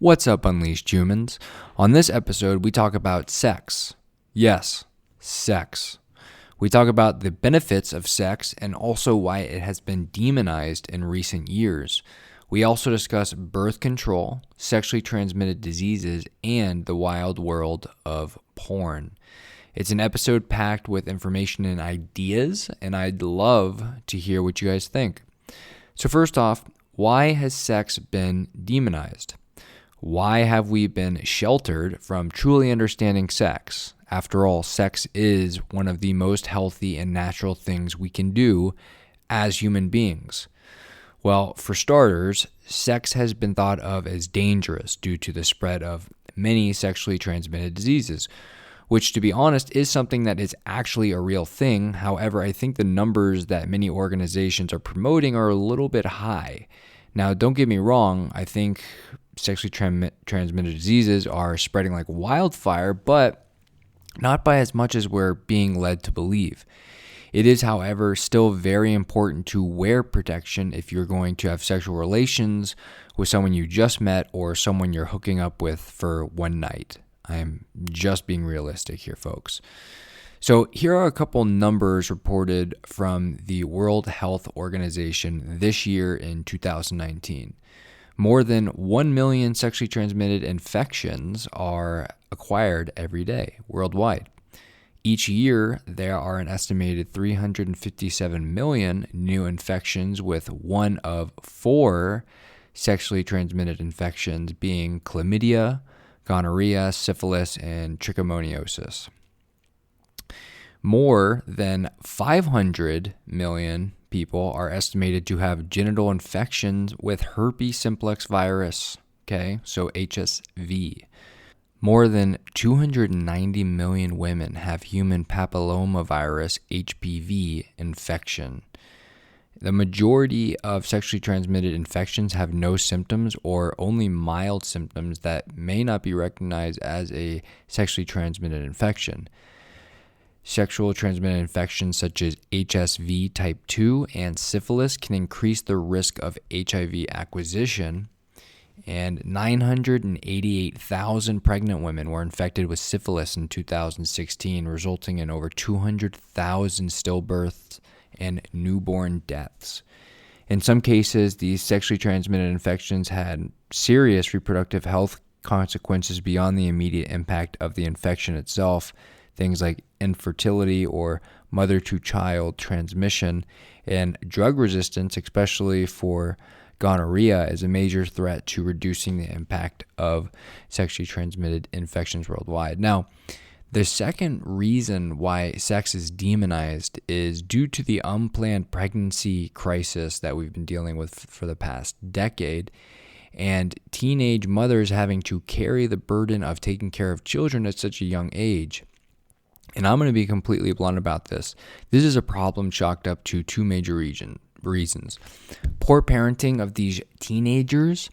What's up, Unleashed Humans? On this episode, we talk about sex. Yes, sex. We talk about the benefits of sex and also why it has been demonized in recent years. We also discuss birth control, sexually transmitted diseases, and the wild world of porn. It's an episode packed with information and ideas, and I'd love to hear what you guys think. So first off, why has sex been demonized? Why have we been sheltered from truly understanding sex? After all, sex is one of the most healthy and natural things we can do as human beings. Well, for starters, sex has been thought of as dangerous due to the spread of many sexually transmitted diseases, which, to be honest, is something that is actually a real thing. However, I think the numbers that many organizations are promoting are a little bit high. Now, don't get me wrong, I think sexually transmitted diseases are spreading like wildfire, but not by as much as we're being led to believe. It is, however, still very important to wear protection if you're going to have sexual relations with someone you just met or someone you're hooking up with for one night. I'm just being realistic here, folks. So here are a couple numbers reported from the World Health Organization this year in 2019. More than 1 million sexually transmitted infections are acquired every day worldwide. Each year, there are an estimated 357 million new infections, with one of 4 sexually transmitted infections being chlamydia, gonorrhea, syphilis, and trichomoniasis. More than 500 million people are estimated to have genital infections with herpes simplex virus, so HSV. More than 290 million women have human papillomavirus HPV infection. The majority of sexually transmitted infections have no symptoms or only mild symptoms that may not be recognized as a sexually transmitted infection. Sexual transmitted infections such as HSV type 2 and syphilis can increase the risk of HIV acquisition, and 988,000 pregnant women were infected with syphilis in 2016, resulting in over 200,000 stillbirths and newborn deaths. In some cases, these sexually transmitted infections had serious reproductive health consequences beyond the immediate impact of the infection itself. Things like infertility or mother-to-child transmission, and drug resistance, especially for gonorrhea, is a major threat to reducing the impact of sexually transmitted infections worldwide. Now, the second reason why sex is demonized is due to the unplanned pregnancy crisis that we've been dealing with for the past decade, and teenage mothers having to carry the burden of taking care of children at such a young age. And I'm going to be completely blunt about this. This is a problem chalked up to 2 major reasons. Poor parenting of these teenagers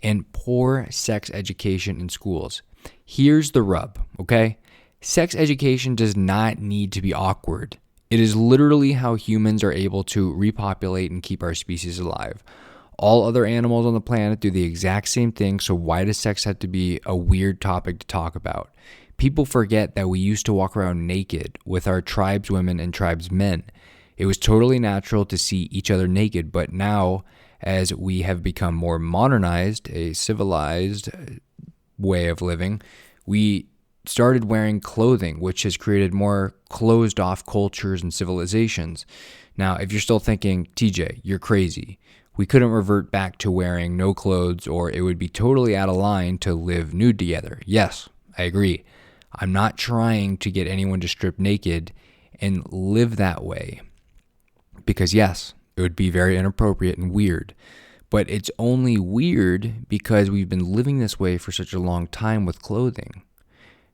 and poor sex education in schools. Here's the rub, okay? Sex education does not need to be awkward. It is literally how humans are able to repopulate and keep our species alive. All other animals on the planet do the exact same thing, so why does sex have to be a weird topic to talk about? People forget that we used to walk around naked with our tribeswomen and tribesmen. It was totally natural to see each other naked, but now, as we have become more modernized, a civilized way of living, we started wearing clothing, which has created more closed-off cultures and civilizations. Now, if you're still thinking, TJ, you're crazy, we couldn't revert back to wearing no clothes, or it would be totally out of line to live nude together. Yes, I agree. I'm not trying to get anyone to strip naked and live that way, because yes, it would be very inappropriate and weird, but it's only weird because we've been living this way for such a long time with clothing.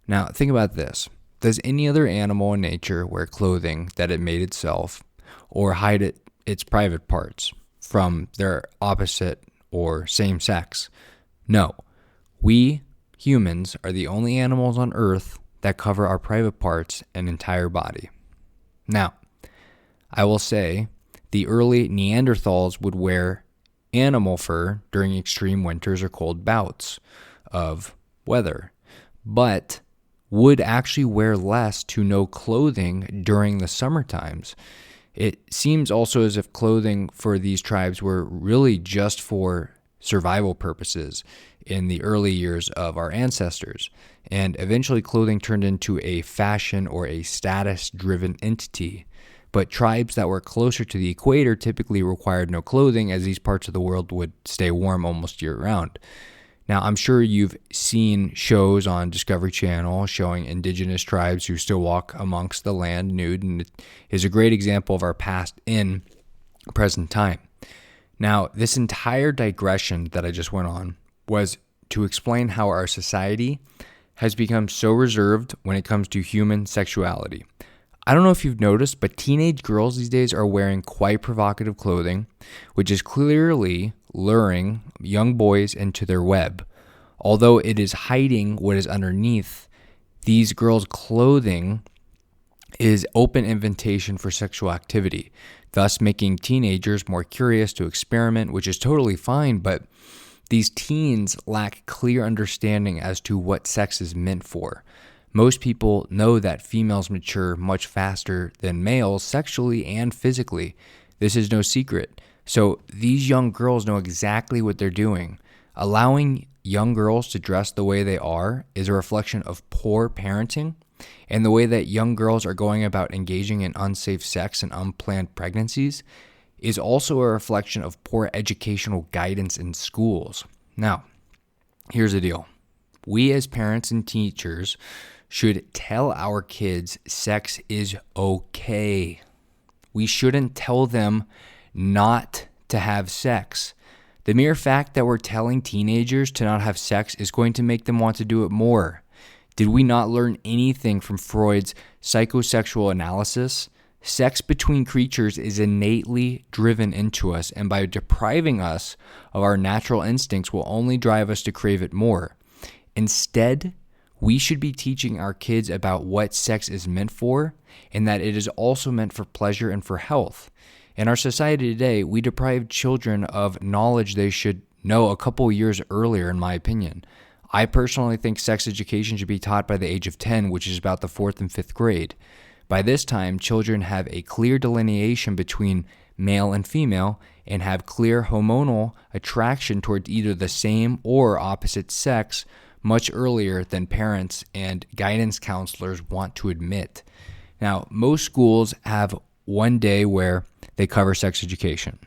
Now, think about this. Does any other animal in nature wear clothing that it made itself or hide its private parts from their opposite or same sex? No. We humans are the only animals on Earth that cover our private parts and entire body. Now, I will say the early Neanderthals would wear animal fur during extreme winters or cold bouts of weather, but would actually wear less to no clothing during the summer times. It seems also as if clothing for these tribes were really just for survival purposes in the early years of our ancestors. And eventually clothing turned into a fashion or a status-driven entity. But tribes that were closer to the equator typically required no clothing, as these parts of the world would stay warm almost year-round. Now, I'm sure you've seen shows on Discovery Channel showing indigenous tribes who still walk amongst the land nude, and it is a great example of our past in present time. Now, this entire digression that I just went on was to explain how our society has become so reserved when it comes to human sexuality. I don't know if you've noticed, but teenage girls these days are wearing quite provocative clothing, which is clearly luring young boys into their web. Although it is hiding what is underneath, these girls' clothing is open invitation for sexual activity, thus making teenagers more curious to experiment, which is totally fine, but these teens lack clear understanding as to what sex is meant for. Most people know that females mature much faster than males sexually and physically. This is no secret. So these young girls know exactly what they're doing. Allowing young girls to dress the way they are is a reflection of poor parenting, and the way that young girls are going about engaging in unsafe sex and unplanned pregnancies is also a reflection of poor educational guidance in schools. Now, here's the deal. We as parents and teachers should tell our kids sex is okay. We shouldn't tell them not to have sex. The mere fact that we're telling teenagers to not have sex is going to make them want to do it more. Did we not learn anything from Freud's psychosexual analysis? Sex between creatures is innately driven into us, and by depriving us of our natural instincts will only drive us to crave it more. Instead, we should be teaching our kids about what sex is meant for, and that it is also meant for pleasure and for health. In our society today, we deprive children of knowledge they should know a couple years earlier, in my opinion. I personally think sex education should be taught by the age of 10, which is about the 4th and 5th grade. By this time, children have a clear delineation between male and female and have clear hormonal attraction towards either the same or opposite sex much earlier than parents and guidance counselors want to admit. Now, most schools have one day where they cover sex education.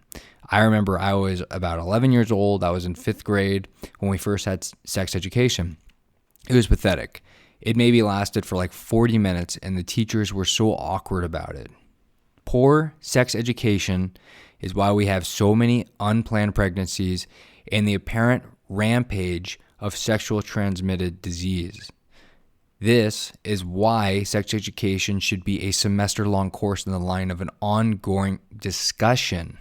I remember I was about 11 years old. I was in 5th grade when we first had sex education. It was pathetic. It maybe lasted for like 40 minutes, and the teachers were so awkward about it. Poor sex education is why we have so many unplanned pregnancies and the apparent rampage of sexual transmitted disease. This is why sex education should be a semester-long course in the line of an ongoing discussion.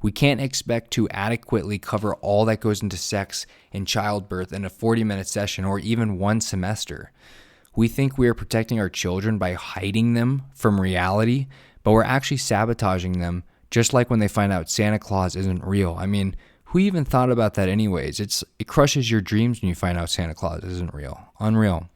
We can't expect to adequately cover all that goes into sex and childbirth in a 40-minute session or even one semester. We think we are protecting our children by hiding them from reality, but we're actually sabotaging them, just like when they find out Santa Claus isn't real. I mean, who even thought about that anyways? It crushes your dreams when you find out Santa Claus isn't real. Unreal.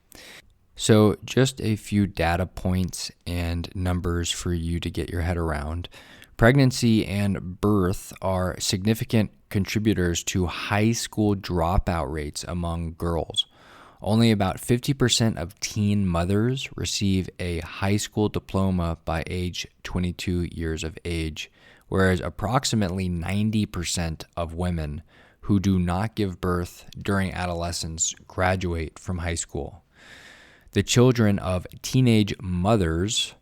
So just a few data points and numbers for you to get your head around. Pregnancy and birth are significant contributors to high school dropout rates among girls. Only about 50% of teen mothers receive a high school diploma by age 22 years of age, whereas approximately 90% of women who do not give birth during adolescence graduate from high school. The children of teenage mothers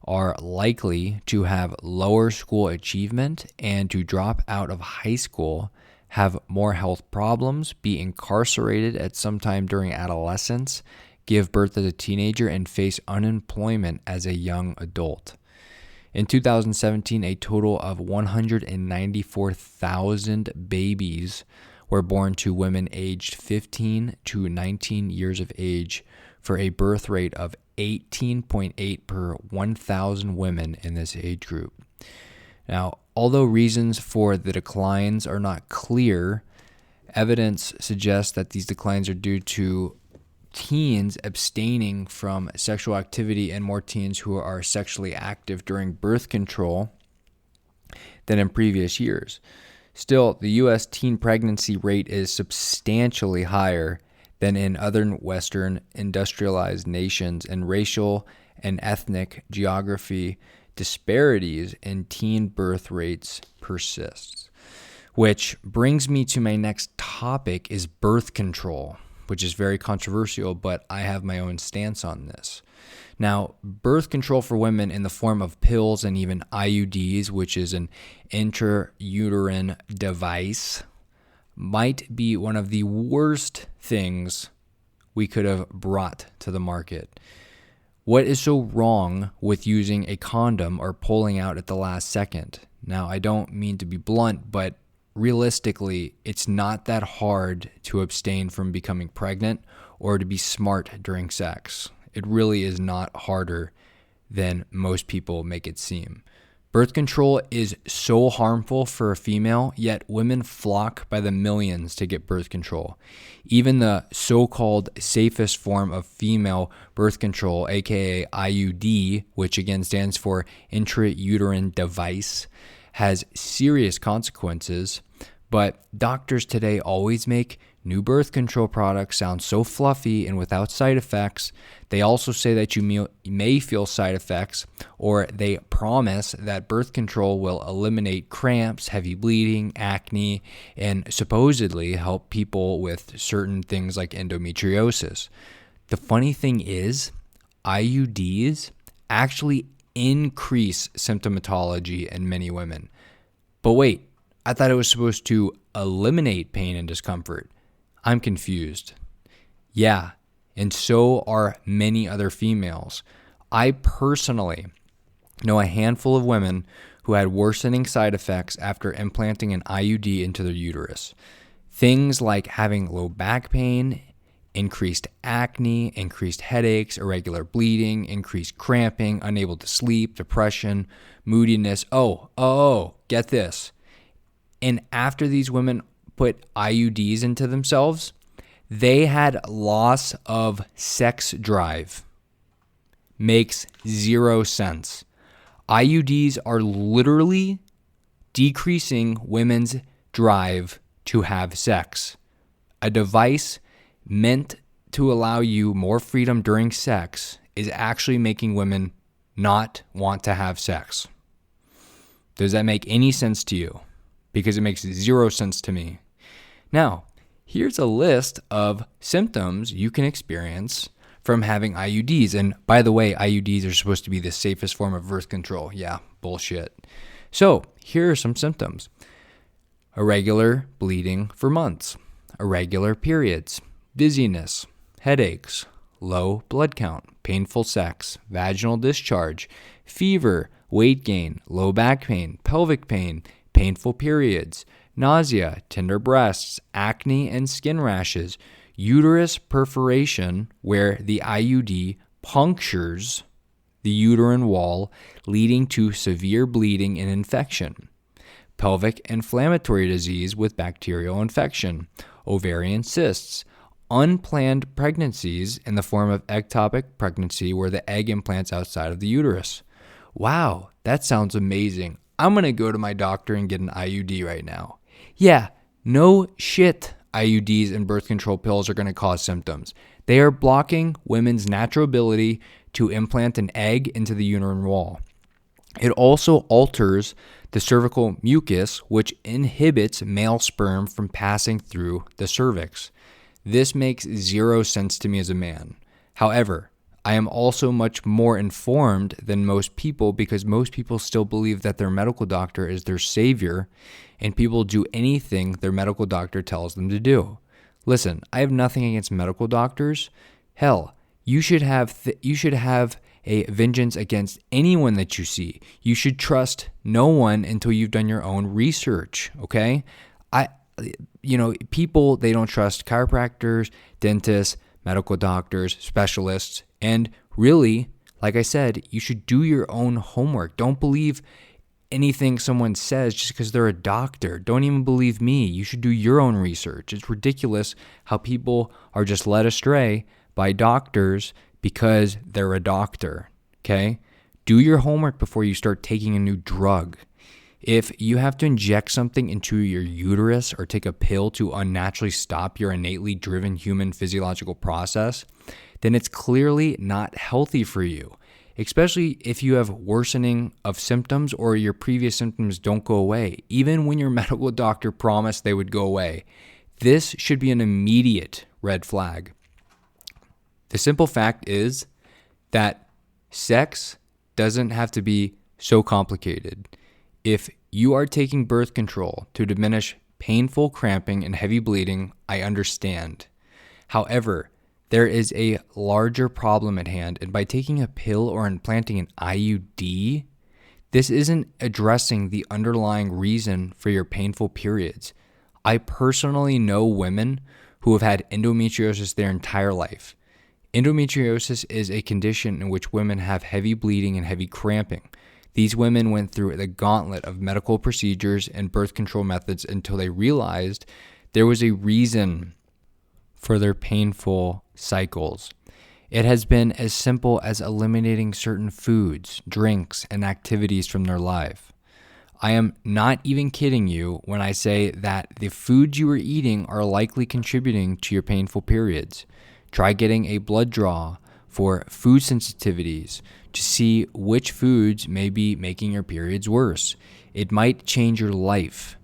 are likely to have lower school achievement and to drop out of high school, have more health problems, be incarcerated at some time during adolescence, give birth as a teenager, and face unemployment as a young adult. In 2017, a total of 194,000 babies were born to women aged 15 to 19 years of age, for a birth rate of 18.8 per 1,000 women in this age group. Now, although reasons for the declines are not clear, Evidence suggests that these declines are due to teens abstaining from sexual activity and more teens who are sexually active during birth control than in previous years. Still, the U.S. teen pregnancy rate is substantially higher than in other Western industrialized nations, and racial and ethnic geography disparities in teen birth rates persists. Which brings me to my next topic is birth control, which is very controversial, but I have my own stance on this. Now, birth control for women in the form of pills and even IUDs, which is an intrauterine device, might be one of the worst things we could have brought to the market. What is so wrong with using a condom or pulling out at the last second? Now, I don't mean to be blunt, but realistically, it's not that hard to abstain from becoming pregnant or to be smart during sex. It really is not harder than most people make it seem. Birth control is so harmful for a female, yet women flock by the millions to get birth control. Even the so-called safest form of female birth control, aka IUD, which again stands for intrauterine device, has serious consequences, but doctors today always make new birth control products sound so fluffy and without side effects. They also say that you may feel side effects, or they promise that birth control will eliminate cramps, heavy bleeding, acne, and supposedly help people with certain things like endometriosis. The funny thing is, IUDs actually increase symptomatology in many women. But wait, I thought it was supposed to eliminate pain and discomfort. I'm confused. Yeah, and so are many other females. I personally know a handful of women who had worsening side effects after implanting an IUD into their uterus. Things like having low back pain, increased acne, increased headaches, irregular bleeding, increased cramping, unable to sleep, depression, moodiness. Oh, get this. And after these women put IUDs into themselves, they had loss of sex drive. Makes zero sense. IUDs are literally decreasing women's drive to have sex. A device meant to allow you more freedom during sex is actually making women not want to have sex. Does that make any sense to you? Because it makes zero sense to me. Now, here's a list of symptoms you can experience from having IUDs. And by the way, IUDs are supposed to be the safest form of birth control. Yeah, bullshit. So here are some symptoms. Irregular bleeding for months, irregular periods, dizziness, headaches, low blood count, painful sex, vaginal discharge, fever, weight gain, low back pain, pelvic pain, painful periods, nausea, tender breasts, acne and skin rashes, uterus perforation where the IUD punctures the uterine wall, leading to severe bleeding and infection, pelvic inflammatory disease with bacterial infection, ovarian cysts, unplanned pregnancies in the form of ectopic pregnancy where the egg implants outside of the uterus. Wow, that sounds amazing. I'm going to go to my doctor and get an IUD right now. Yeah, no shit, IUDs and birth control pills are going to cause symptoms. They are blocking women's natural ability to implant an egg into the uterine wall. It also alters the cervical mucus, which inhibits male sperm from passing through the cervix. This makes zero sense to me as a man. However, I am also much more informed than most people because most people still believe that their medical doctor is their savior and people do anything their medical doctor tells them to do. Listen, I have nothing against medical doctors. Hell, you should have a vengeance against anyone that you see. You should trust no one until you've done your own research, okay? People, they don't trust chiropractors, dentists, medical doctors, specialists, and really, like I said, you should do your own homework. Don't believe anything someone says just because they're a doctor. Don't even believe me. You should do your own research. It's ridiculous how people are just led astray by doctors because they're a doctor, okay? Do your homework before you start taking a new drug. If you have to inject something into your uterus or take a pill to unnaturally stop your innately driven human physiological process, then it's clearly not healthy for you, especially if you have worsening of symptoms or your previous symptoms don't go away, even when your medical doctor promised they would go away. This should be an immediate red flag. The simple fact is that sex doesn't have to be so complicated. If you are taking birth control to diminish painful cramping and heavy bleeding, I understand. However, there is a larger problem at hand, and by taking a pill or implanting an IUD, this isn't addressing the underlying reason for your painful periods. I personally know women who have had endometriosis their entire life. Endometriosis is a condition in which women have heavy bleeding and heavy cramping. These women went through the gauntlet of medical procedures and birth control methods until they realized there was a reason for their painful cycles. It has been as simple as eliminating certain foods, drinks, and activities from their life. I am not even kidding you when I say that the foods you are eating are likely contributing to your painful periods. Try getting a blood draw for food sensitivities to see which foods may be making your periods worse. It might change your life.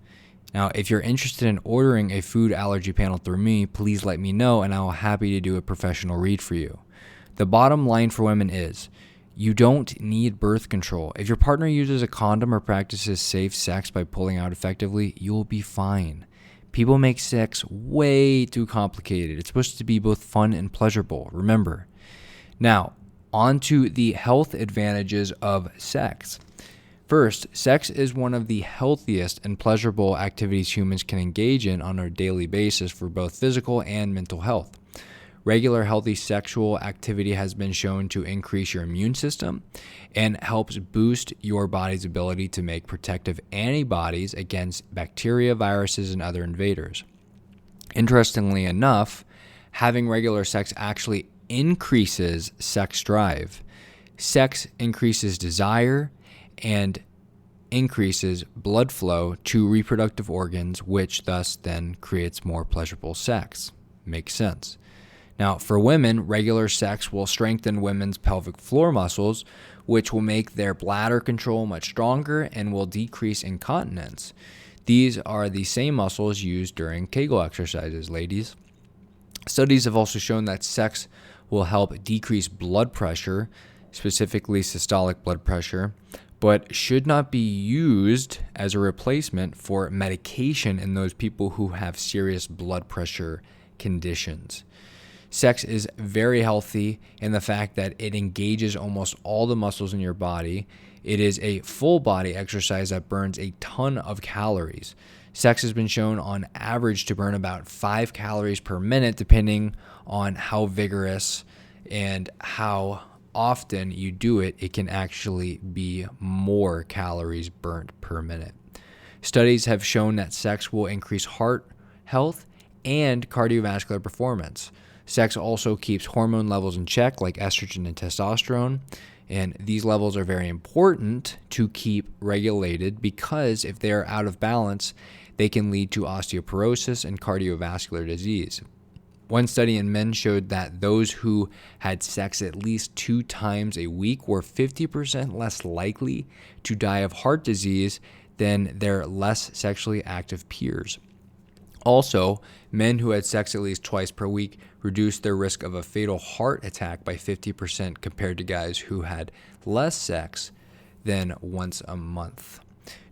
Now, if you're interested in ordering a food allergy panel through me, please let me know and I will be happy to do a professional read for you. The bottom line for women is you don't need birth control. If your partner uses a condom or practices safe sex by pulling out effectively, you'll be fine. People make sex way too complicated. It's supposed to be both fun and pleasurable, remember. Now, on to the health advantages of sex. First, sex is one of the healthiest and pleasurable activities humans can engage in on a daily basis for both physical and mental health. Regular healthy sexual activity has been shown to increase your immune system and helps boost your body's ability to make protective antibodies against bacteria, viruses, and other invaders. Interestingly enough, having regular sex actually increases sex drive. Sex increases desire and increases blood flow to reproductive organs, which thus then creates more pleasurable sex. Makes sense. Now, for women, regular sex will strengthen women's pelvic floor muscles, which will make their bladder control much stronger and will decrease incontinence. These are the same muscles used during Kegel exercises, ladies. Studies have also shown that sex will help decrease blood pressure, specifically systolic blood pressure, but should not be used as a replacement for medication in those people who have serious blood pressure conditions. Sex is very healthy in the fact that it engages almost all the muscles in your body. It is a full body exercise that burns a ton of calories. Sex has been shown on average to burn about 5 calories per minute, depending on how vigorous and how often you do it. It can actually be more calories burnt per minute. Studies have shown that sex will increase heart health and cardiovascular performance. Sex also keeps hormone levels in check, like estrogen and testosterone, and these levels are very important to keep regulated because if they are out of balance, they can lead to osteoporosis and cardiovascular disease. One study in men showed that those who had sex at least 2 times a week were 50% less likely to die of heart disease than their less sexually active peers. Also, men who had sex at least twice per week reduced their risk of a fatal heart attack by 50% compared to guys who had less sex than once a month.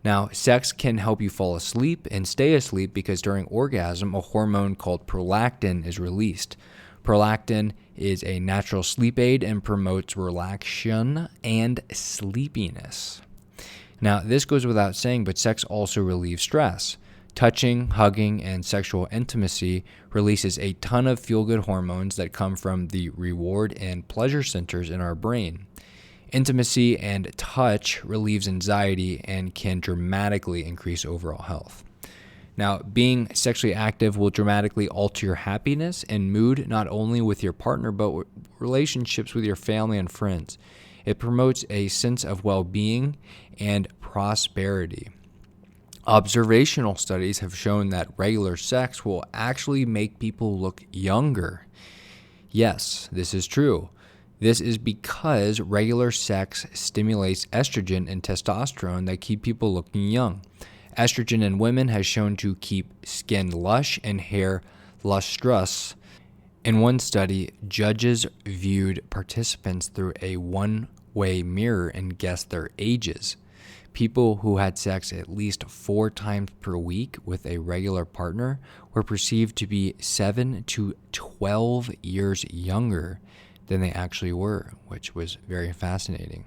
Now, sex can help you fall asleep and stay asleep because during orgasm, a hormone called prolactin is released. Prolactin is a natural sleep aid and promotes relaxation and sleepiness. Now, this goes without saying, but sex also relieves stress. Touching, hugging, and sexual intimacy releases a ton of feel-good hormones that come from the reward and pleasure centers in our brain. Intimacy and touch relieves anxiety and can dramatically increase overall health. Now, being sexually active will dramatically alter your happiness and mood, not only with your partner, but with relationships with your family and friends. It promotes a sense of well-being and prosperity. Observational studies have shown that regular sex will actually make people look younger. Yes, this is true. This is because regular sex stimulates estrogen and testosterone that keep people looking young. Estrogen in women has shown to keep skin lush and hair lustrous. In one study, judges viewed participants through a one-way mirror and guessed their ages. People who had sex at least 4 times per week with a regular partner were perceived to be 7 to 12 years younger than they actually were, which was very fascinating.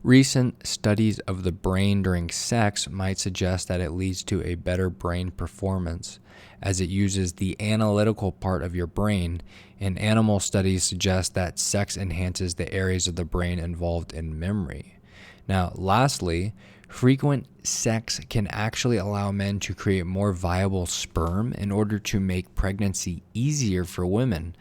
Recent studies of the brain during sex might suggest that it leads to a better brain performance, as it uses the analytical part of your brain, and animal studies suggest that sex enhances the areas of the brain involved in memory. Now, lastly, frequent sex can actually allow men to create more viable sperm in order to make pregnancy easier for women.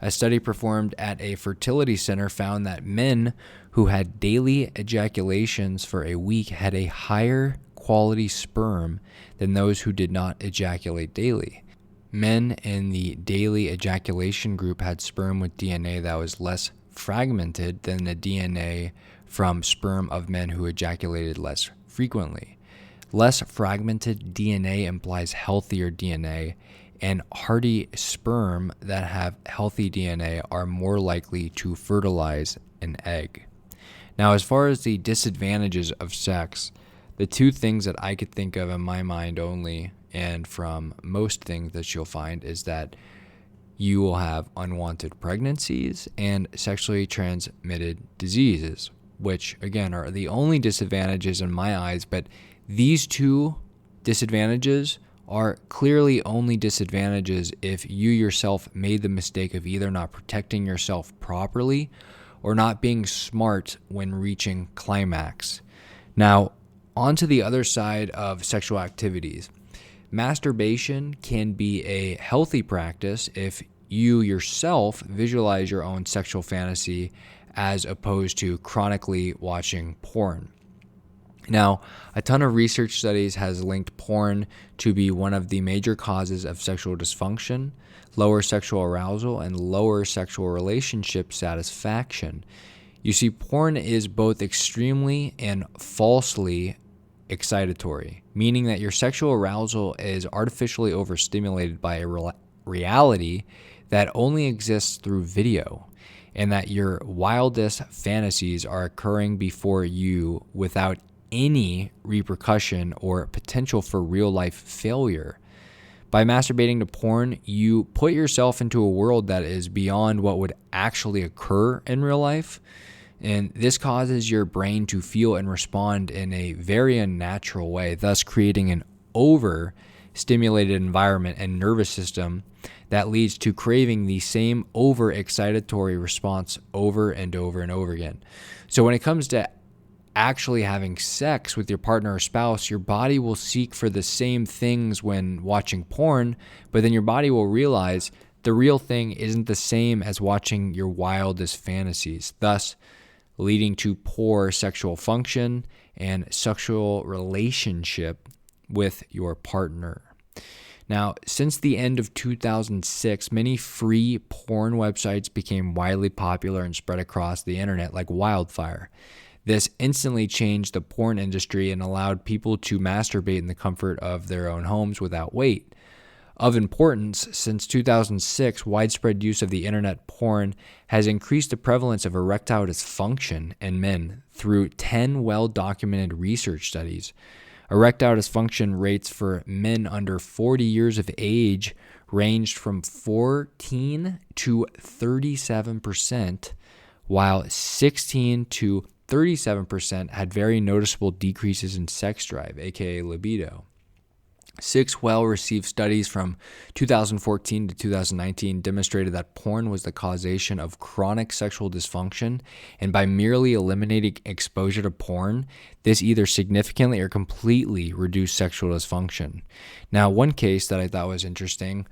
A study performed at a fertility center found that men who had daily ejaculations for a week had a higher quality sperm than those who did not ejaculate daily. Men in the daily ejaculation group had sperm with DNA that was less fragmented than the DNA from sperm of men who ejaculated less frequently. Less fragmented DNA implies healthier DNA, and hardy sperm that have healthy DNA are more likely to fertilize an egg. Now, as far as the disadvantages of sex, the 2 things that I could think of in my mind only, and from most things that you'll find, is that you will have unwanted pregnancies and sexually transmitted diseases, which, again, are the only disadvantages in my eyes. But these 2 disadvantages are clearly only disadvantages if you yourself made the mistake of either not protecting yourself properly or not being smart when reaching climax. Now, on to the other side of sexual activities. Masturbation can be a healthy practice if you yourself visualize your own sexual fantasy as opposed to chronically watching porn. Now, a ton of research studies has linked porn to be one of the major causes of sexual dysfunction, lower sexual arousal, and lower sexual relationship satisfaction. You see, porn is both extremely and falsely excitatory, meaning that your sexual arousal is artificially overstimulated by a reality that only exists through video, and that your wildest fantasies are occurring before you without any repercussion or potential for real-life failure. By masturbating to porn, you put yourself into a world that is beyond what would actually occur in real life, and this causes your brain to feel and respond in a very unnatural way, thus creating an overstimulated environment and nervous system that leads to craving the same over-excitatory response over and over and over again. So when it comes to actually having sex with your partner or spouse, your body will seek for the same things when watching porn, but then your body will realize the real thing isn't the same as watching your wildest fantasies, thus leading to poor sexual function and sexual relationship with your partner. Now, since the end of 2006, many free porn websites became widely popular and spread across the internet like wildfire. This instantly changed the porn industry and allowed people to masturbate in the comfort of their own homes without wait. Of importance, since 2006, widespread use of the internet porn has increased the prevalence of erectile dysfunction in men through 10 well-documented research studies. Erectile dysfunction rates for men under 40 years of age ranged from 14 to 37%, while 16 to 37% had very noticeable decreases in sex drive, aka libido. 6 well-received studies from 2014 to 2019 demonstrated that porn was the causation of chronic sexual dysfunction, and by merely eliminating exposure to porn, this either significantly or completely reduced sexual dysfunction. Now, one case that I thought was interesting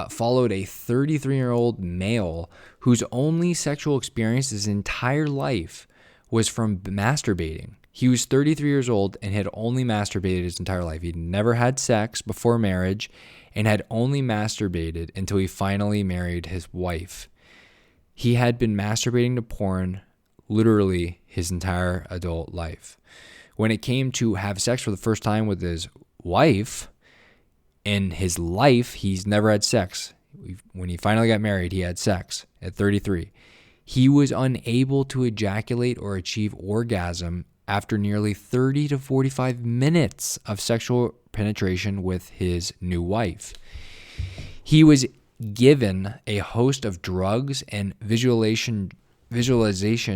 followed a 33-year-old male whose only sexual experience his entire life was from masturbating. He was 33 years old and had only masturbated his entire life. He'd never had sex before marriage and had only masturbated until he finally married his wife. He had been masturbating to porn literally his entire adult life. When it came to have sex for the first time with his wife, in his life, he's never had sex. When he finally got married, he had sex at 33. He was unable to ejaculate or achieve orgasm after nearly 30 to 45 minutes of sexual penetration with his new wife. He was given a host of drugs and visualization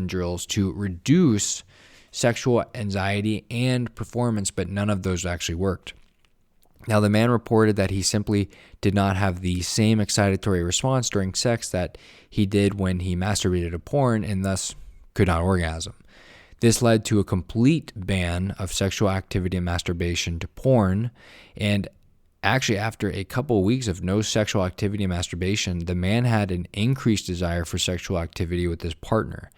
drills to reduce sexual anxiety and performance, but none of those actually worked. Now, the man reported that he simply did not have the same excitatory response during sex that he did when he masturbated to porn and thus could not orgasm. This led to a complete ban of sexual activity and masturbation to porn. And actually, after a couple of weeks of no sexual activity and masturbation, the man had an increased desire for sexual activity with his partner.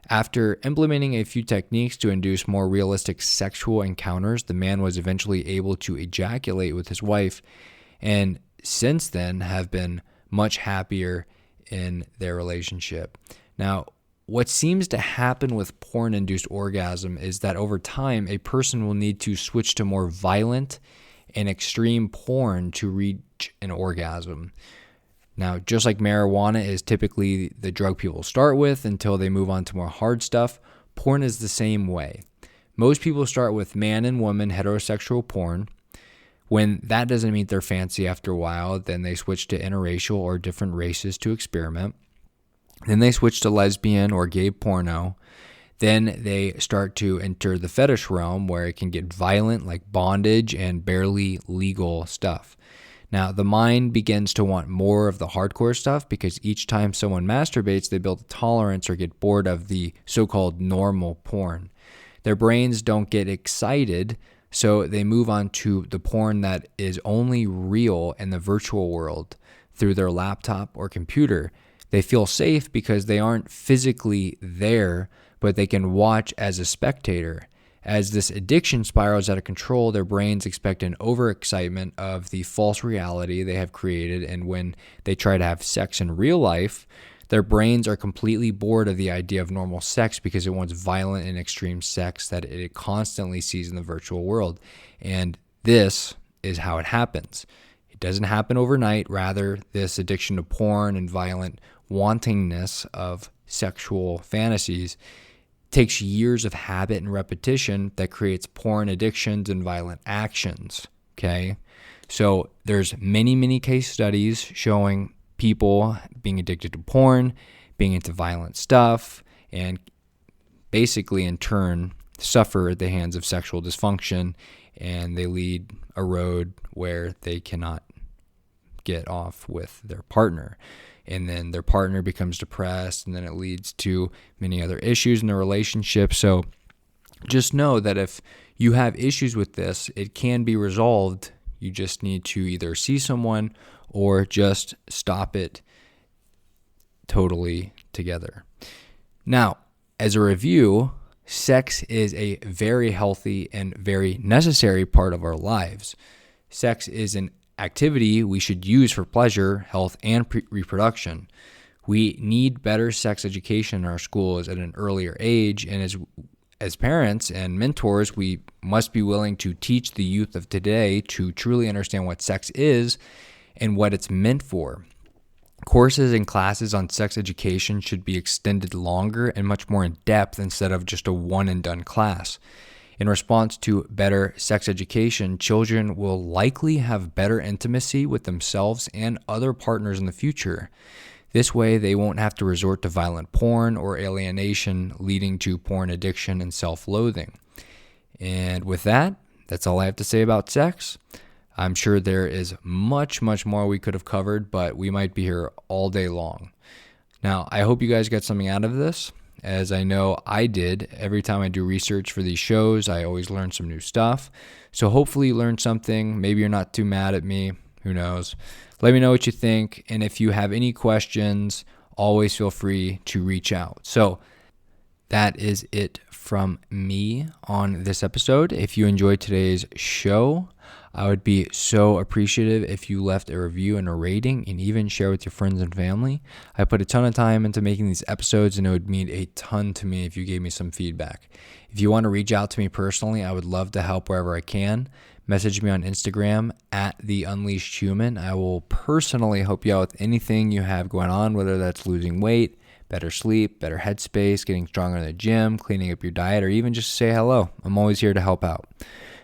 After implementing a few techniques to induce more realistic sexual encounters, the man was eventually able to ejaculate with his wife, and since then have been much happier in their relationship. Now, what seems to happen with porn-induced orgasm is that over time, a person will need to switch to more violent and extreme porn to reach an orgasm. Now, just like marijuana is typically the drug people start with until they move on to more hard stuff, porn is the same way. Most people start with man and woman heterosexual porn. When that doesn't meet their fancy after a while, then they switch to interracial or different races to experiment. Then they switch to lesbian or gay porno. Then they start to enter the fetish realm where it can get violent, like bondage and barely legal stuff. Now, the mind begins to want more of the hardcore stuff because each time someone masturbates, they build a tolerance or get bored of the so-called normal porn. Their brains don't get excited, so they move on to the porn that is only real in the virtual world through their laptop or computer. They feel safe because they aren't physically there, but they can watch as a spectator. As this addiction spirals out of control, their brains expect an overexcitement of the false reality they have created, and when they try to have sex in real life, their brains are completely bored of the idea of normal sex because it wants violent and extreme sex that it constantly sees in the virtual world. And this is how it happens. It doesn't happen overnight. Rather, this addiction to porn and violent wantingness of sexual fantasies takes years of habit and repetition that creates porn addictions and violent actions, okay? So there's many case studies showing people being addicted to porn, being into violent stuff, and basically in turn suffer at the hands of sexual dysfunction, and they lead a road where they cannot get off with their partner. And then their partner becomes depressed, and then it leads to many other issues in the relationship. So just know that if you have issues with this, it can be resolved. You just need to either see someone or just stop it totally together. Now, as a review, sex is a very healthy and very necessary part of our lives. Sex is an activity we should use for pleasure, health, and reproduction. We need better sex education in our schools at an earlier age, and as parents and mentors, we must be willing to teach the youth of today to truly understand what sex is and what it's meant for. Courses and classes on sex education should be extended longer and much more in depth instead of just a one-and-done class. In response to better sex education, children will likely have better intimacy with themselves and other partners in the future. This way, they won't have to resort to violent porn or alienation, leading to porn addiction and self-loathing. And with that, that's all I have to say about sex. I'm sure there is much, much more we could have covered, but we might be here all day long. Now, I hope you guys got something out of this, as I know I did. Every time I do research for these shows, I always learn some new stuff. So hopefully you learned something. Maybe you're not too mad at me. Who knows? Let me know what you think. And if you have any questions, always feel free to reach out. So that is it from me on this episode. If you enjoyed today's show, I would be so appreciative if you left a review and a rating and even share with your friends and family. I put a ton of time into making these episodes, and it would mean a ton to me if you gave me some feedback. If you want to reach out to me personally, I would love to help wherever I can. Message me on Instagram at @TheUnleashedHuman. I will personally help you out with anything you have going on, whether that's losing weight, better sleep, better headspace, getting stronger in the gym, cleaning up your diet, or even just say hello. I'm always here to help out.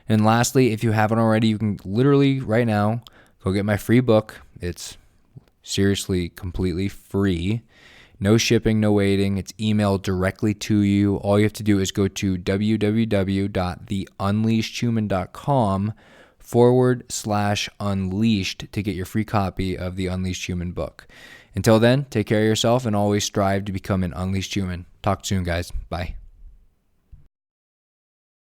And lastly, if you haven't already, you can literally right now go get my free book. It's seriously completely free. No shipping, no waiting. It's emailed directly to you. All you have to do is go to www.theunleashedhuman.com/unleashed to get your free copy of the Unleashed Human book. Until then, take care of yourself and always strive to become an unleashed human. Talk soon, guys. Bye.